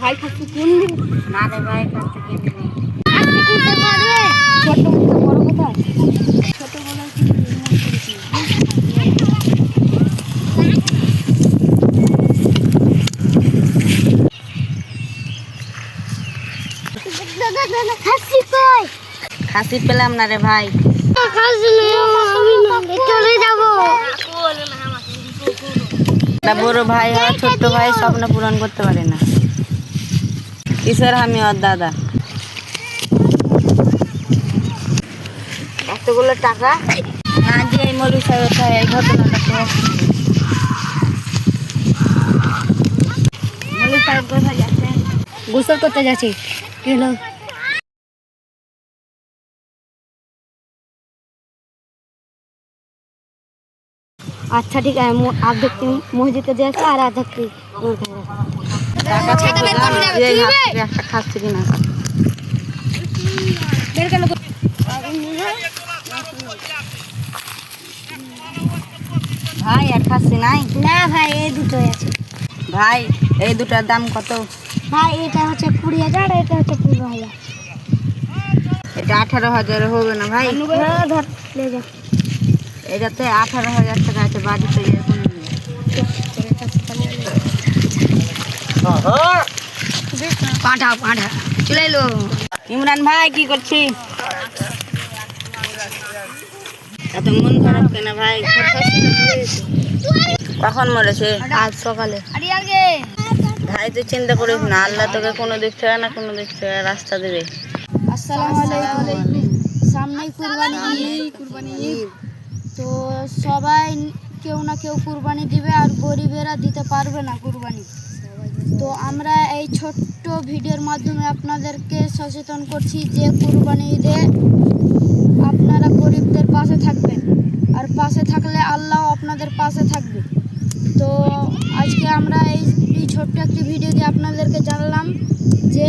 ভাই খাচ্ছি কোন দিন? না রে ভাই খাচ্ছি কিনে নে। ছোট বড় কথা ছোট বড় খাসি কই? খাসি পেলাম না রে ভাই। চলে যাবো। বড় ভাই আর ছোট্ট ভাই স্বপ্ন পূরণ করতে পারে না। কিসের আমি ওর দাদা। এতগুলো টাকা না দিয়ে এই মৌলভী সাহেব এই ঘটনাটা তো মৌলভী সাহেব কোথায় যাচ্ছেন? গোসল করতে যাচ্ছি। কি হলো? আচ্ছা ঠিক আছে, আর্ধেক মসজিদে দিয়েছে আর আর্ধেক টাকা তো দিলাম, দিয়েই ভাবছি একটা খাচ্ছি কিনা। ভাই আর খাচ্ছি নাই? না ভাই এই দুটোই আছে। ভাই এই দুটার দাম কত? ভাই এটা হচ্ছে 20,000, এটা হচ্ছে 15,000। এটা 18,000 হবে না ভাই? হ্যাঁ ধর লে যা। এটাতে 18,000 টাকা আছে, বাড়িতে এরকম পাঁঠা পাঁঠা চলে এলো। ইমরান ভাই কি করছি? এত মন খারাপ কেন ভাই? কখন মরেছে? আজ সকালে। ভাই তুই চিন্তা করিস না, আল্লাহ তোকে কোনো দিক থেকে না কোনো দিক থেকে রাস্তা দেবে। আসসালামু আলাইকুম। সামনেই কুরবানি ঈদ। তো সবাই কেউ না কেউ কুরবানি দিবে, আর গরিবেরা দিতে পারবে না কুরবানি। তো আমরা এই ছোট্ট ভিডিওর মাধ্যমে আপনাদেরকে সচেতন করছি যে কুরবানি ঈদে আপনারা গরিবদের পাশে থাকবেন, আর পাশে থাকলে আল্লাহ আপনাদের পাশে থাকবে। তো আজকে আমরা এই ছোট্ট একটি ভিডিও দিয়ে আপনাদেরকে জানালাম যে